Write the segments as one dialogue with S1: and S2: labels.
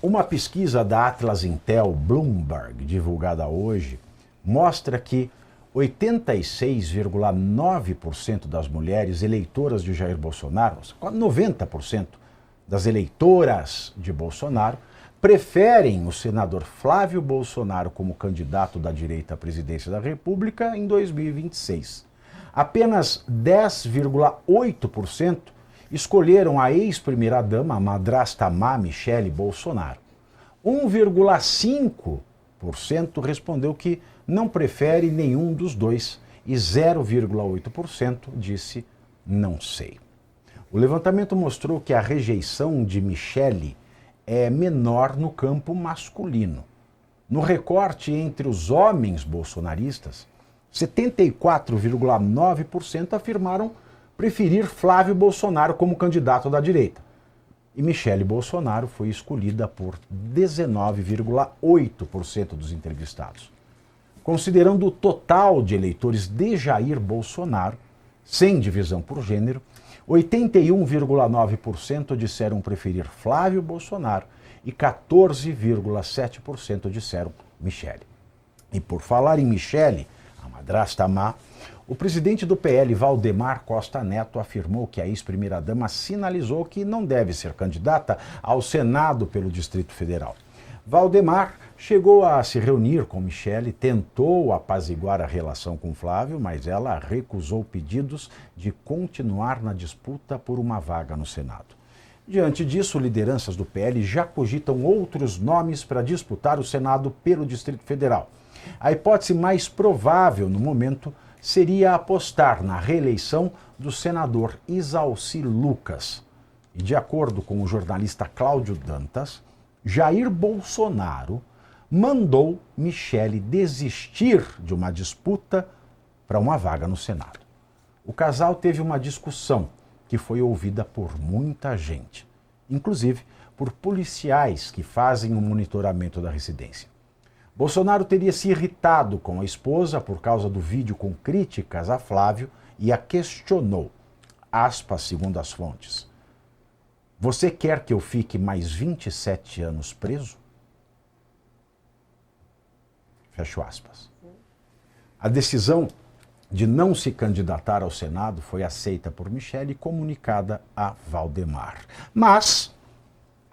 S1: Uma pesquisa da Atlas Intel Bloomberg, divulgada hoje, mostra que 86,9% das mulheres eleitoras de Jair Bolsonaro, quase 90% das eleitoras de Bolsonaro, preferem o senador Flávio Bolsonaro como candidato da direita à presidência da República em 2026. Apenas 10,8% escolheram a ex-primeira-dama, a madrasta má Michele Bolsonaro. 1,5% respondeu que não prefere nenhum dos dois e 0,8% disse não sei. O levantamento mostrou que a rejeição de Michele é menor no campo masculino. No recorte entre os homens bolsonaristas, 74,9% afirmaram preferir Flávio Bolsonaro como candidato da direita. E Michele Bolsonaro foi escolhida por 19,8% dos entrevistados. Considerando o total de eleitores de Jair Bolsonaro, sem divisão por gênero, 81,9% disseram preferir Flávio Bolsonaro e 14,7% disseram Michele. E por falar em Michele, a madrasta má, o presidente do PL, Valdemar Costa Neto, afirmou que a ex-primeira-dama sinalizou que não deve ser candidata ao Senado pelo Distrito Federal. Valdemar chegou a se reunir com Michele, tentou apaziguar a relação com Flávio, mas ela recusou pedidos de continuar na disputa por uma vaga no Senado. Diante disso, lideranças do PL já cogitam outros nomes para disputar o Senado pelo Distrito Federal. A hipótese mais provável no momento seria apostar na reeleição do senador Isalci Lucas. E de acordo com o jornalista Cláudio Dantas, Jair Bolsonaro mandou Michele desistir de uma disputa para uma vaga no Senado. O casal teve uma discussão que foi ouvida por muita gente, inclusive por policiais que fazem o monitoramento da residência. Bolsonaro teria se irritado com a esposa por causa do vídeo com críticas a Flávio e a questionou, aspas, segundo as fontes. Você quer que eu fique mais 27 anos preso? Fecho aspas. A decisão de não se candidatar ao Senado foi aceita por Michele e comunicada a Valdemar. Mas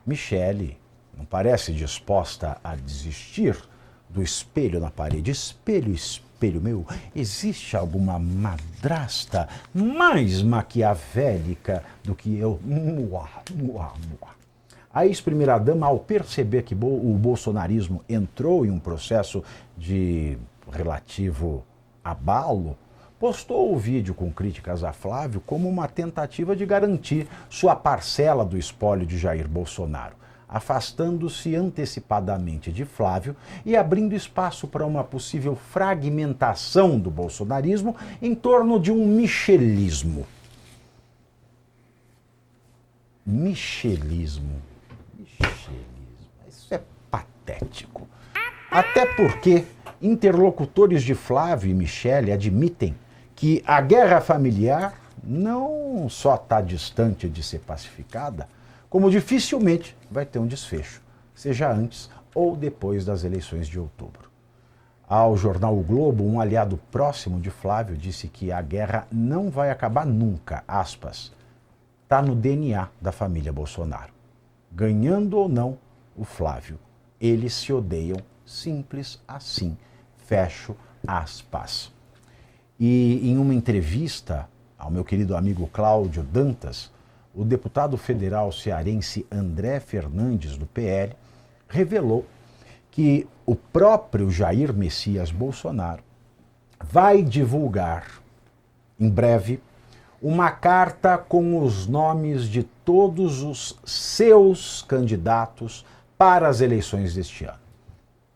S1: Michele não parece disposta a desistir do espelho na parede. Espelho, espelho meu, existe alguma madrasta mais maquiavélica do que eu? A ex-primeira-dama, ao perceber que o bolsonarismo entrou em um processo de relativo abalo, postou o vídeo com críticas a Flávio como uma tentativa de garantir sua parcela do espólio de Jair Bolsonaro, afastando-se antecipadamente de Flávio e abrindo espaço para uma possível fragmentação do bolsonarismo em torno de um michelismo. Michelismo. Isso é patético. Até porque interlocutores de Flávio e Michele admitem que a guerra familiar não só está distante de ser pacificada, como dificilmente vai ter um desfecho, seja antes ou depois das eleições de outubro. Ao jornal O Globo, um aliado próximo de Flávio disse que a guerra não vai acabar nunca, aspas, está no DNA da família Bolsonaro. Ganhando ou não o Flávio, eles se odeiam, simples assim, fecho aspas. E em uma entrevista ao meu querido amigo Cláudio Dantas, o deputado federal cearense André Fernandes, do PL, revelou que o próprio Jair Messias Bolsonaro vai divulgar, em breve, uma carta com os nomes de todos os seus candidatos para as eleições deste ano.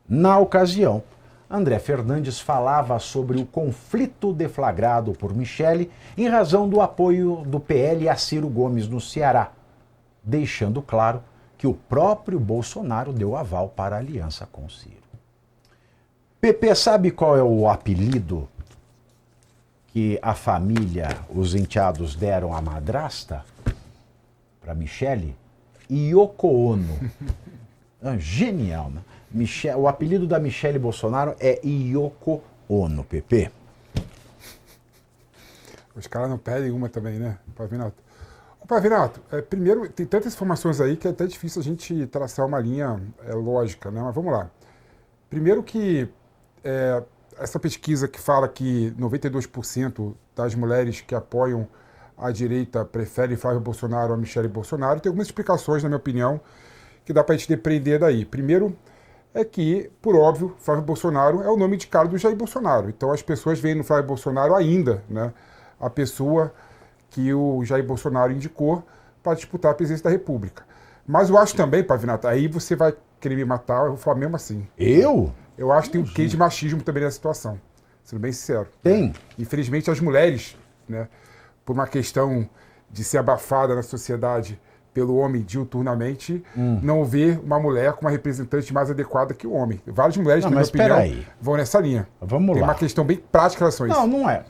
S1: Na ocasião, André Fernandes falava sobre o conflito deflagrado por Michele em razão do apoio do PL a Ciro Gomes no Ceará, deixando claro que o próprio Bolsonaro deu aval para a aliança com Ciro. PP, sabe qual é o apelido que a família, os enteados deram à madrasta para Michele? Yoko Ono. Genial, né? O apelido da Michele Bolsonaro é Yoko Ono, PP.
S2: Os caras não pedem uma também, né, Pavinato? Pavinato, primeiro, tem tantas informações aí que é até difícil a gente traçar uma linha lógica, né? Mas vamos lá. Primeiro que essa pesquisa que fala que 92% das mulheres que apoiam a direita preferem Flávio Bolsonaro a Michele Bolsonaro, tem algumas explicações, na minha opinião, que dá para a gente depreender daí. Primeiro é que, por óbvio, Flávio Bolsonaro é o nome de cara do Jair Bolsonaro. Então as pessoas veem no Flávio Bolsonaro ainda, né, a pessoa que o Jair Bolsonaro indicou para disputar a presidência da República. Mas eu acho também, Pavinato, aí você vai querer me matar, eu vou falar mesmo assim.
S1: Eu?
S2: Eu acho que tem um quê de machismo também nessa situação, sendo bem sincero.
S1: Tem.
S2: Infelizmente as mulheres, né, por uma questão de ser abafada na sociedade pelo homem diuturnamente, não vê uma mulher como uma representante mais adequada que o homem. Várias mulheres, na minha opinião, vão nessa linha.
S1: Vamos lá.
S2: Tem uma questão bem prática em relação a isso.
S1: Não é.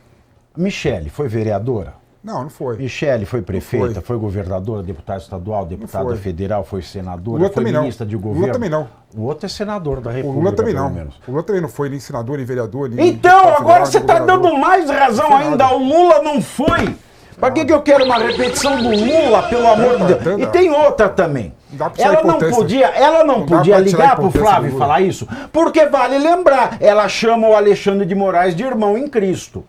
S1: Michele foi vereadora?
S2: Não foi.
S1: Michele foi prefeita, foi governadora, deputada estadual, deputada federal, foi senadora,
S2: Lula
S1: foi ministra de governo.
S2: Lula também não.
S1: O outro é senador da República.
S2: O Lula também não.
S1: Menos.
S2: O Lula também não foi nem senador, nem vereador, nem
S1: Então, agora você está dando mais razão ainda. O Lula não foi. Para que eu quero uma repetição do Lula, pelo amor de Deus? E tem outra também. Ela não podia ligar pro Flávio e falar isso, porque vale lembrar, ela chama o Alexandre de Moraes de irmão em Cristo.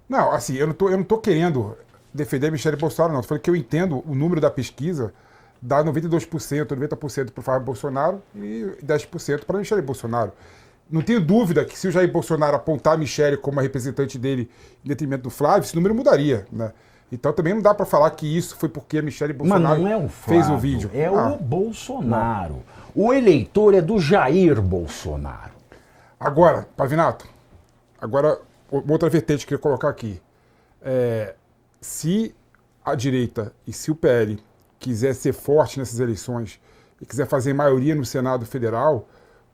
S2: Não, assim, eu não tô querendo defender Michele Bolsonaro, não. Eu falei que eu entendo o número da pesquisa dá 92%, 90% para o Flávio Bolsonaro e 10% para Michele Bolsonaro. Não tenho dúvida que se o Jair Bolsonaro apontar a Michele como a representante dele em detrimento do Flávio, esse número mudaria, né? Então também não dá para falar que isso foi porque a Michele Bolsonaro fez o vídeo.
S1: É o Bolsonaro. Não. O eleitor é do Jair Bolsonaro.
S2: Agora, Pavinato, outra vertente que eu queria colocar aqui. Se a direita e se o PL quiser ser forte nessas eleições e quiser fazer maioria no Senado Federal,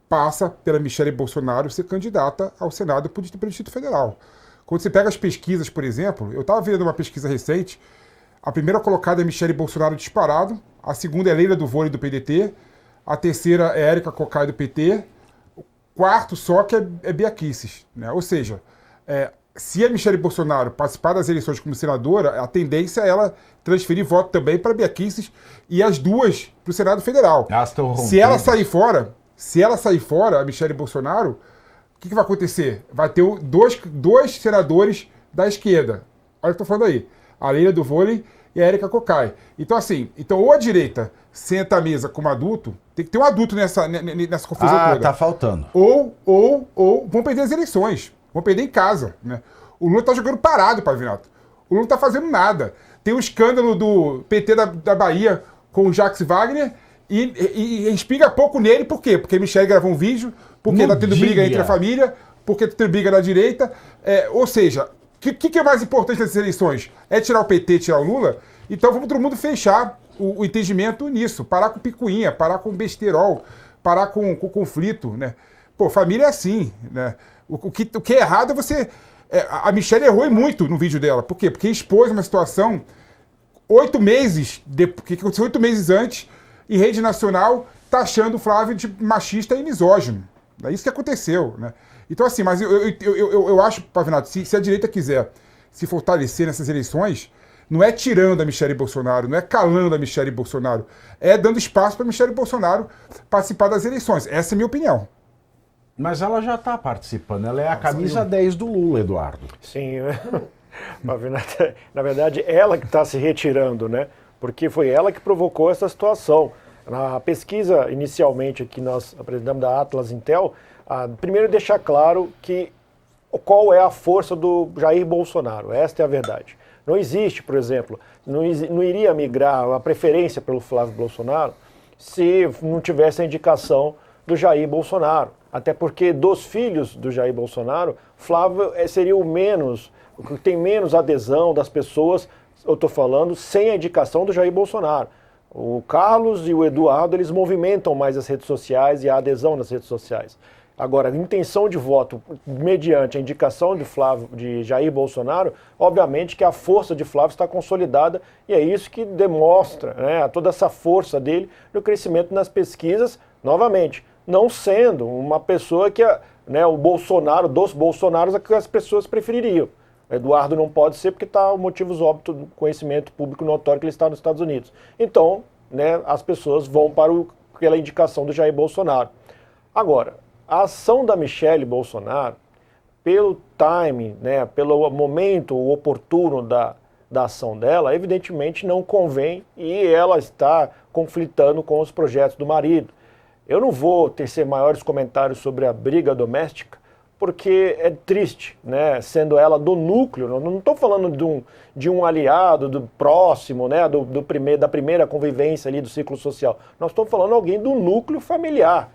S2: passa pela Michele Bolsonaro ser candidata ao Senado pelo Distrito Federal. Quando você pega as pesquisas, por exemplo, eu estava vendo uma pesquisa recente, a primeira colocada é Michele Bolsonaro disparado, a segunda é Leila do Vôlei do PDT, a terceira é Érica Cocai do PT, o quarto só que é Bia Kicis, né? Ou seja, se a Michele Bolsonaro participar das eleições como senadora, a tendência é ela transferir voto também para Bia Kicis e as duas para o Senado Federal. Se ela sair fora, a Michele Bolsonaro, o que vai acontecer? Vai ter dois senadores da esquerda. Olha o que eu tô falando aí. A Leila do Vôlei e a Érica Cocai. Então, assim, ou a direita senta à mesa como adulto, tem que ter um adulto nessa confusão toda.
S1: Tá faltando.
S2: Ou vão perder as eleições. Vão perder em casa, né? O Lula tá jogando parado, Pavinato. O Lula não tá fazendo nada. Tem o escândalo do PT da Bahia com o Jacques Wagner e espinga pouco nele, por quê? Porque Michele gravou um vídeo, porque tá tendo briga entre a família, porque tá tendo briga na direita. Ou seja, o que é mais importante nessas eleições? É tirar o PT, tirar o Lula? Então vamos todo mundo fechar o entendimento nisso. Parar com picuinha, parar com besterol, parar com o conflito, né? Pô, família é assim, né? O que é errado é você... a Michele errou muito no vídeo dela. Por quê? Porque expôs uma situação 8 meses, que aconteceu 8 meses antes, em rede nacional, taxando o Flávio de machista e misógino. É isso que aconteceu, né? Então, assim, mas eu acho, Pavinato, se a direita quiser se fortalecer nessas eleições, não é tirando a Michele Bolsonaro, não é calando a Michele Bolsonaro, é dando espaço para a Michele Bolsonaro participar das eleições. Essa é a minha opinião.
S1: Mas ela já está participando, ela é a camisa 10 do Lula, Eduardo.
S3: Sim, na verdade, ela que está se retirando, né? Porque foi ela que provocou essa situação. Na pesquisa, inicialmente, que nós apresentamos da Atlas Intel, primeiro deixar claro qual é a força do Jair Bolsonaro. Esta é a verdade. Não existe, por exemplo, não iria migrar a preferência pelo Flávio Bolsonaro se não tivesse a indicação do Jair Bolsonaro. Até porque dos filhos do Jair Bolsonaro, Flávio seria o que tem menos adesão das pessoas, eu estou falando, sem a indicação do Jair Bolsonaro. O Carlos e o Eduardo, eles movimentam mais as redes sociais e a adesão nas redes sociais. Agora, a intenção de voto mediante a indicação de Jair Bolsonaro, obviamente que a força de Flávio está consolidada e é isso que demonstra, né, toda essa força dele no crescimento nas pesquisas, novamente, não sendo uma pessoa que, né, o Bolsonaro, dos Bolsonaros, é que as pessoas prefeririam. Eduardo não pode ser porque está motivos óbvios do conhecimento público notório que ele está nos Estados Unidos. Então, né, as pessoas vão pela indicação do Jair Bolsonaro. Agora, a ação da Michelle Bolsonaro, pelo timing, né, pelo momento oportuno da ação dela, evidentemente não convém e ela está conflitando com os projetos do marido. Eu não vou tecer maiores comentários sobre a briga doméstica, porque é triste, né, sendo ela do núcleo, não estou falando de um aliado, do próximo, né, da primeira convivência ali do ciclo social. Nós estamos falando de alguém do núcleo familiar.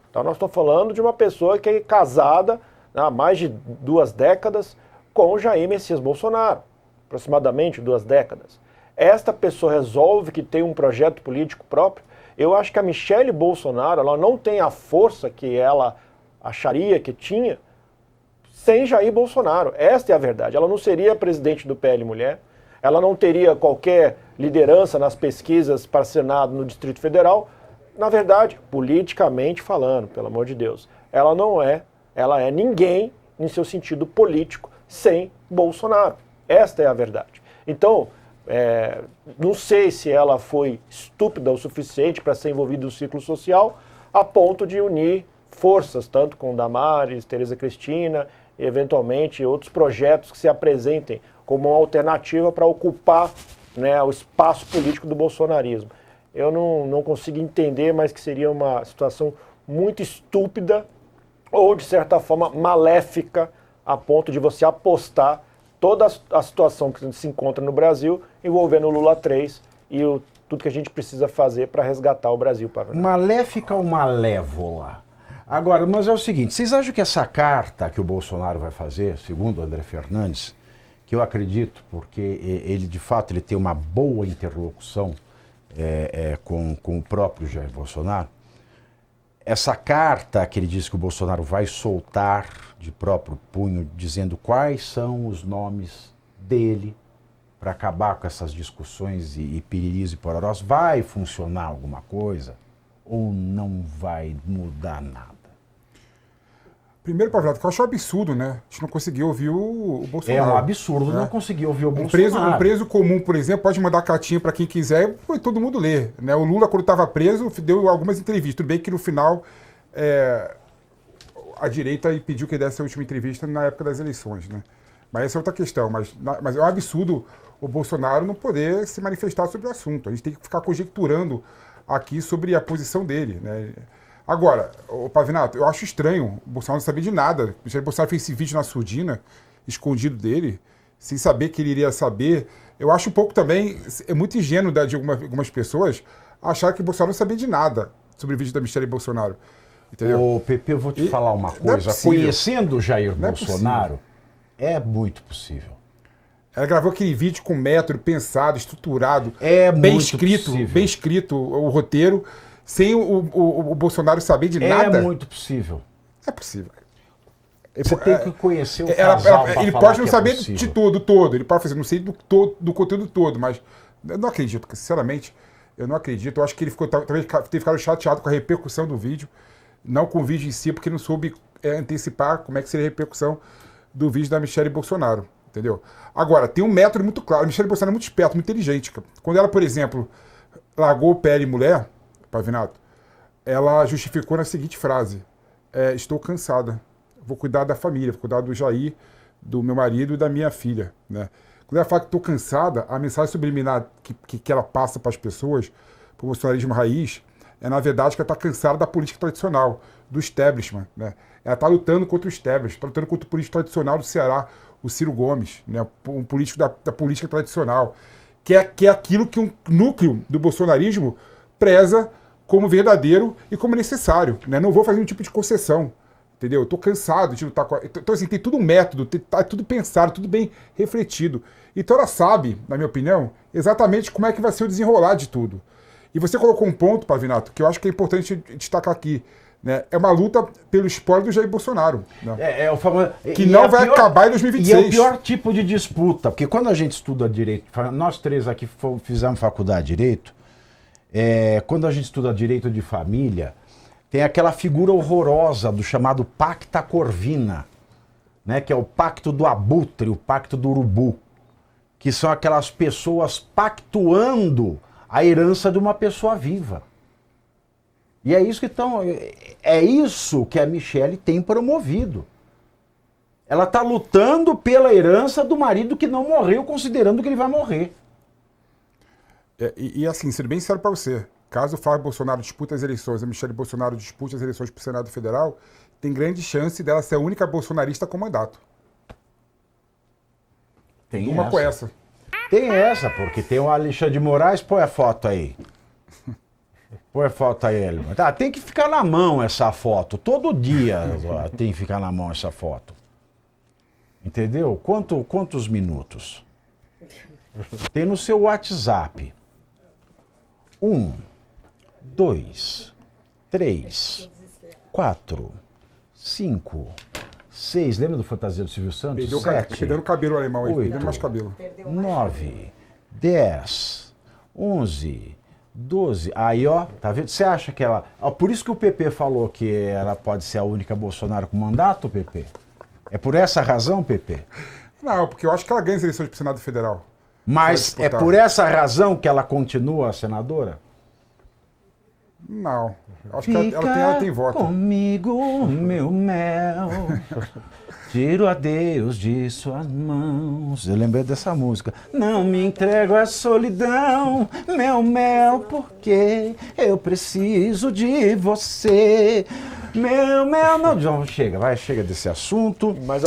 S3: Então nós estamos falando de uma pessoa que é casada há mais de 2 décadas com Jair Messias Bolsonaro, aproximadamente 2 décadas. Esta pessoa resolve que tem um projeto político próprio. Eu acho que a Michelle Bolsonaro ela não tem a força que ela acharia que tinha sem Jair Bolsonaro. Esta é a verdade. Ela não seria presidente do PL Mulher, ela não teria qualquer liderança nas pesquisas para Senado no Distrito Federal. Na verdade, politicamente falando, pelo amor de Deus, ela não é, ela é ninguém em seu sentido político sem Bolsonaro. Esta é a verdade. Então, não sei se ela foi estúpida o suficiente para ser envolvida no ciclo social a ponto de unir forças, tanto com Damares, Tereza Cristina, e eventualmente outros projetos que se apresentem como uma alternativa para ocupar, né, o espaço político do bolsonarismo. Eu não consigo entender, mas que seria uma situação muito estúpida ou, de certa forma, maléfica, a ponto de você apostar toda a situação que se encontra no Brasil envolvendo o Lula 3 e tudo que a gente precisa fazer para resgatar o Brasil.
S1: Maléfica ou malévola? Agora, mas é o seguinte, vocês acham que essa carta que o Bolsonaro vai fazer, segundo o André Fernandes, que eu acredito, porque ele de fato ele tem uma boa interlocução com o próprio Jair Bolsonaro, essa carta que ele diz que o Bolsonaro vai soltar de próprio punho, dizendo quais são os nomes dele para acabar com essas discussões e piriris e pororós, vai funcionar alguma coisa ou não vai mudar nada?
S2: Primeiro, Pavinato, que eu acho um absurdo, né? A gente não conseguiu ouvir o Bolsonaro.
S1: É um absurdo, né? Não conseguir ouvir o
S2: Bolsonaro.
S1: Um
S2: preso comum, por exemplo, pode mandar cartinha para quem quiser e todo mundo lê, né? O Lula, quando estava preso, deu algumas entrevistas. Tudo bem que no final a direita impediu que ele desse a última entrevista na época das eleições, né? Mas essa é outra questão. Mas é um absurdo o Bolsonaro não poder se manifestar sobre o assunto. A gente tem que ficar conjecturando aqui sobre a posição dele, né? Agora, Pavinato, eu acho estranho o Bolsonaro não saber de nada. O Jair Bolsonaro fez esse vídeo na surdina, escondido dele, sem saber que ele iria saber. Eu acho um pouco também, é muito ingênuo de algumas pessoas achar que o Bolsonaro não sabia de nada sobre o vídeo da Michelle Bolsonaro. Entendeu?
S1: Ô, Pepe, eu vou te falar uma coisa. Conhecendo o Jair Bolsonaro, é muito possível.
S2: Ela gravou aquele vídeo com método, pensado, estruturado,
S1: bem escrito
S2: o roteiro, sem o Bolsonaro saber de nada.
S1: É muito possível.
S2: É possível.
S1: Você tem que conhecer o casal
S2: ele pode não saber de todo. Ele pode fazer, não sei do conteúdo todo, mas eu não acredito, sinceramente, eu não acredito. Eu acho que ele talvez tenha ficado chateado com a repercussão do vídeo, não com o vídeo em si, porque não soube antecipar como é que seria a repercussão do vídeo da Michelle Bolsonaro, entendeu? Agora, tem um método muito claro. A Michelle Bolsonaro é muito esperta, muito inteligente. Quando ela, por exemplo, largou o PL Mulher, Pavinato, ela justificou na seguinte frase: estou cansada, vou cuidar da família, vou cuidar do Jair, do meu marido e da minha filha, né? Quando ela fala que estou cansada, a mensagem subliminar que ela passa para as pessoas, para o bolsonarismo raiz, é na verdade que ela está cansada da política tradicional, do establishment, né? Ela está lutando contra o establishment, está lutando contra o político tradicional do Ceará, o Ciro Gomes, né? Um político da política tradicional, que é aquilo que um núcleo do bolsonarismo preza como verdadeiro e como necessário, né? Não vou fazer nenhum tipo de concessão, entendeu? Eu tô cansado de lutar com... Então, assim, tem tudo um método, tá tudo pensado, tudo bem refletido. Então ela sabe, na minha opinião, exatamente como é que vai ser o desenrolar de tudo. E você colocou um ponto, Pavinato, que eu acho que é importante destacar aqui. né, é uma luta pelo espólio do Jair Bolsonaro. Né?
S1: É o famoso,
S2: Que não vai acabar em 2026.
S1: E é o pior tipo de disputa, porque quando a gente estuda direito, nós três aqui fizemos faculdade de direito, quando a gente estuda direito de família, tem aquela figura horrorosa do chamado pacta corvina, né, que é o pacto do abutre, o pacto do urubu, que são aquelas pessoas pactuando a herança de uma pessoa viva. E é isso que a Michelle tem promovido. Ela está lutando pela herança do marido que não morreu, considerando que ele vai morrer.
S2: E assim, sendo bem sério para você, caso o Flávio Bolsonaro dispute as eleições, a Michelle Bolsonaro dispute as eleições para o Senado Federal, tem grande chance dela ser a única bolsonarista com mandato.
S1: Tem
S2: uma com essa.
S1: Tem essa, porque tem o Alexandre de Moraes, põe a foto aí. Põe a foto aí, Elmer. Tá, tem que ficar na mão essa foto. Todo dia tem que ficar na mão essa foto. Entendeu? Quantos minutos? Tem no seu WhatsApp. 1, 2, 3, 4, 5, 6. Lembra do Fantasia do Silvio Santos? 7.
S2: Perdendo o cabelo alemão aí.
S1: 8,
S2: Perdendo mais cabelo.
S1: 9, 10, 11, 12. Aí, ó, tá vendo? Você acha que ela... Ó, por isso que o PP falou que ela pode ser a única Bolsonaro com mandato, PP? É por essa razão, PP?
S2: Não, porque eu acho que ela ganha as eleições para o Senado Federal.
S1: Mas é por essa razão que ela continua senadora?
S2: Não. Acho que ela tem voto.
S1: Comigo, meu mel. Tiro a Deus de suas mãos. Eu lembrei dessa música. Não me entrego à solidão, meu mel, porque eu preciso de você. Meu mel, não. Chega desse assunto.
S3: Mas